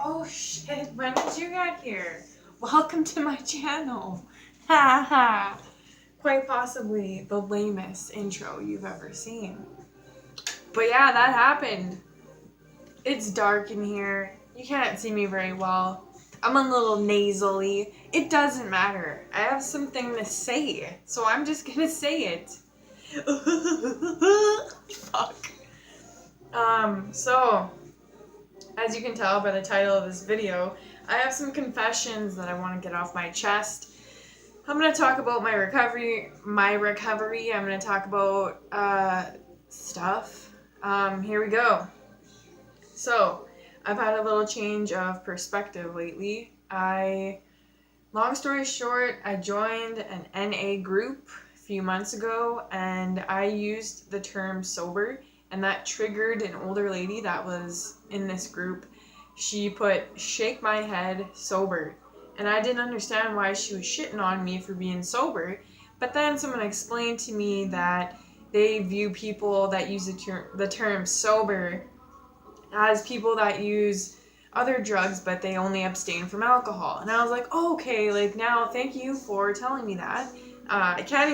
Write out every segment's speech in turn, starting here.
Oh shit, when did you get here? Welcome to my channel. Ha ha. Quite possibly the lamest intro you've ever seen. But yeah, that happened. It's dark in here. You can't see me very well. I'm a little nasally. It doesn't matter. I have something to say, so I'm just gonna say it. Fuck. So, as you can tell by the title of this video, I have some confessions that I want to get off my chest. I'm going to talk about my recovery. I'm going to talk about stuff. Here we go. So, I've had a little change of perspective lately. Long story short, I joined an NA group a few months ago, and I used the term sober, and that triggered an older lady that was in this group. She put "shake my head sober," and I didn't understand why she was shitting on me for being sober. But then someone explained to me that they view people that use the term sober as people that use other drugs, but they only abstain from alcohol. And I was like, oh, okay, like now, thank you for telling me that. I can't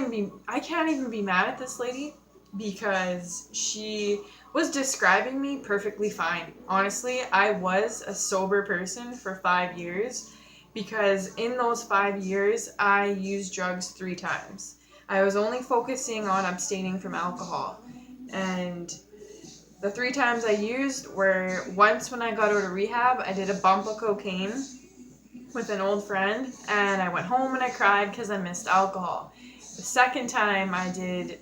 even be mad at this lady because she was describing me perfectly fine. Honestly, I was a sober person for 5 years because in those 5 years, I used drugs 3 times. I was only focusing on abstaining from alcohol. And the 3 times I used were once when I got out of rehab, I did a bump of cocaine with an old friend, and I went home and I cried because I missed alcohol. The second time I did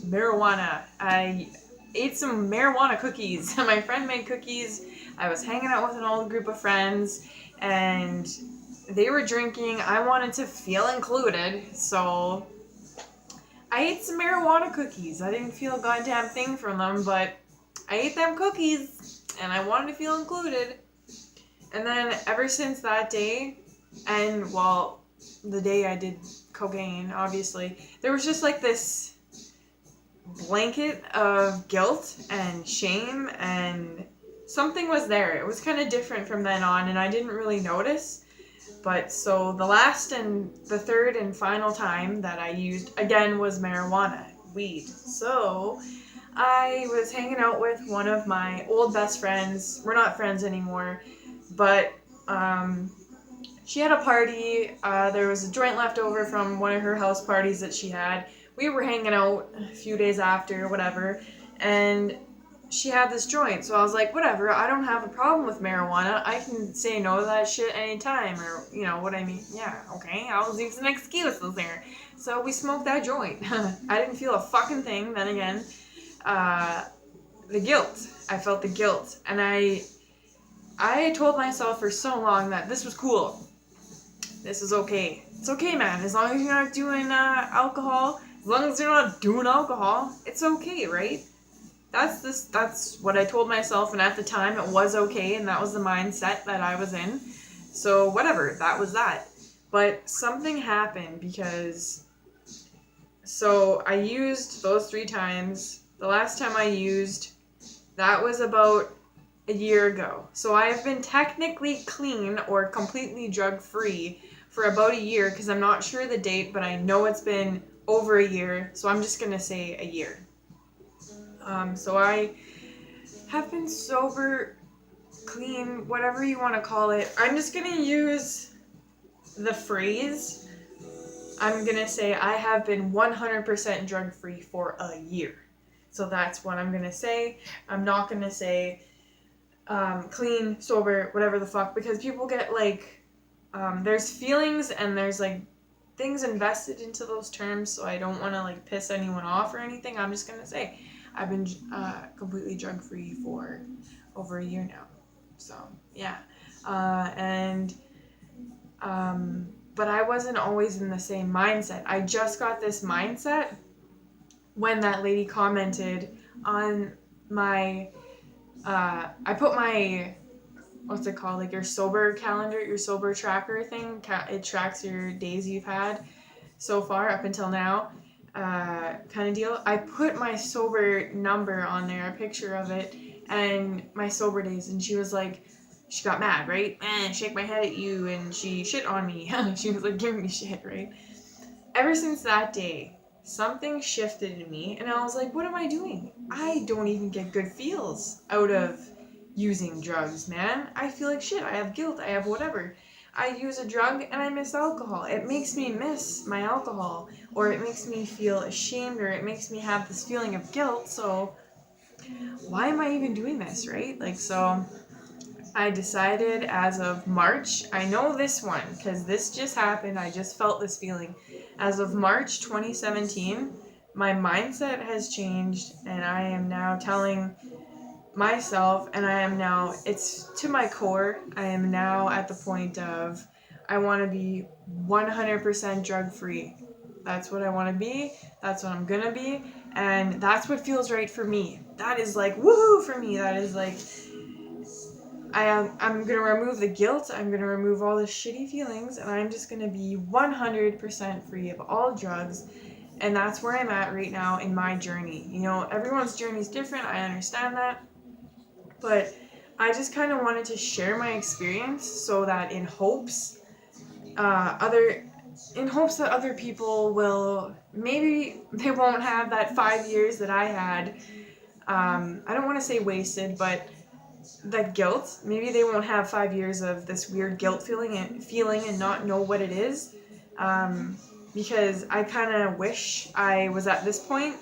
marijuana. I ate some marijuana cookies. My friend made cookies. I was hanging out with an old group of friends, and they were drinking. I wanted to feel included, so I ate some marijuana cookies. I didn't feel a goddamn thing from them, but I ate them cookies, and I wanted to feel included. And then ever since that day, and well, the day I did cocaine, obviously, there was just like this blanket of guilt and shame, and something was there. It was kind of different from then on, and I didn't really notice. But so the last and the third and final time that I used again was marijuana, weed. So I was hanging out with one of my old best friends. We're not friends anymore, but she had a party. There was a joint left over from one of her house parties that she had. We were hanging out a few days after, whatever, and she had this joint. So I was like, whatever, I don't have a problem with marijuana. I can say no to that shit anytime, or, you know what I mean? Yeah, okay, I'll use an excuse there. So we smoked that joint. I didn't feel a fucking thing, then again. The guilt. I felt the guilt. And I told myself for so long that this was cool. This is okay. It's okay, man. As long as you're not doing alcohol, as long as you're not doing alcohol, it's okay, right? That's what I told myself, and at the time it was okay, and that was the mindset that I was in. So whatever, that was that. But something happened because so I used those 3 times. The last time I used, that was about a year ago. So I have been technically clean or completely drug-free for about a year because I'm not sure the date, but I know it's been over a year, so I'm just going to say a year. So I have been sober, clean, whatever you want to call it. I'm just going to use the phrase, I'm going to say I have been 100% drug-free for a year. So that's what I'm going to say. I'm not going to say clean, sober, whatever the fuck, because people get like, there's feelings and there's like things invested into those terms, so I don't want to like piss anyone off or anything. I'm just going to say I've been completely drug-free for over a year now. So, yeah. But I wasn't always in the same mindset. I just got this mindset when that lady commented on my, I put my, what's it called, like your sober calendar, your sober tracker thing. It tracks your days you've had so far up until now, kind of deal. I put my sober number on there, a picture of it, and my sober days, and she was like, she got mad, right? Shake my head at you, and she shit on me. She was like giving me shit, right? Ever since that day, something shifted in me, and I was like, what am I doing? I don't even get good feels out of using drugs, man. I feel like shit. I have guilt. I have whatever. I use a drug and I miss alcohol. It makes me miss my alcohol, or it makes me feel ashamed, or it makes me have this feeling of guilt. So, why am I even doing this, right? Like, so I decided as of March, I know this one because this just happened. I just felt this feeling. As of March 2017, my mindset has changed, and I am now telling myself, and I am now, it's to my core, I am now at the point of I want to be 100% drug free. That's what I want to be. That's what I'm gonna be. And that's what feels right for me. That is like woohoo for me. That is like I'm gonna remove the guilt. I'm gonna remove all the shitty feelings, and I'm just gonna be 100% free of all drugs. And that's where I'm at right now in my journey. You know, everyone's journey is different. I understand that, but I just kind of wanted to share my experience so that in hopes that other people will, maybe they won't have that 5 years that I had. I don't want to say wasted, but that guilt, maybe they won't have 5 years of this weird guilt feeling and not know what it is. Because I kind of wish I was at this point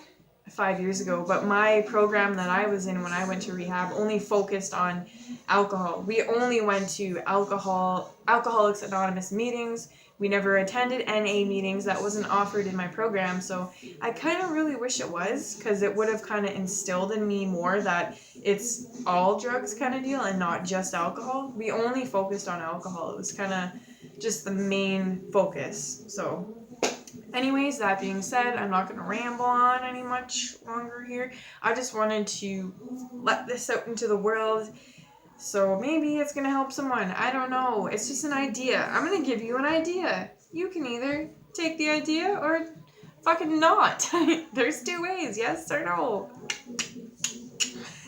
5 years ago, but my program that I was in when I went to rehab only focused on alcohol. We only went to Alcoholics Anonymous meetings. We never attended NA meetings. That wasn't offered in my program. So I kind of really wish it was, because it would have kind of instilled in me more that it's all drugs kind of deal and not just alcohol. We only focused on alcohol. It was kind of just the main focus. So anyways, that being said, I'm not going to ramble on any much longer here. I just wanted to let this out into the world. So maybe it's going to help someone. I don't know. It's just an idea. I'm going to give you an idea. You can either take the idea or fucking not. There's two ways, yes or no.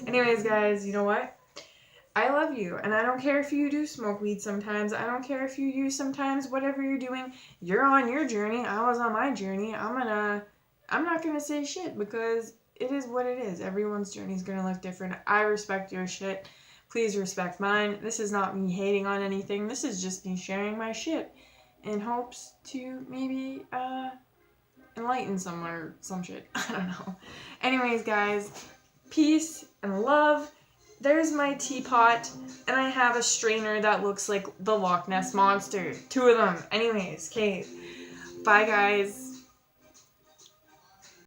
Anyways, guys, you know what? I love you, and I don't care if you do smoke weed sometimes. I don't care if you use sometimes. Whatever you're doing, you're on your journey. I was on my journey. I'm not gonna say shit because it is what it is. Everyone's journey is gonna look different. I respect your shit. Please respect mine. This is not me hating on anything. This is just me sharing my shit in hopes to maybe enlighten someone or some shit. I don't know. Anyways, guys, peace and love. There's my teapot, and I have a strainer that looks like the Loch Ness Monster. 2 of them. Anyways, okay. Bye, guys.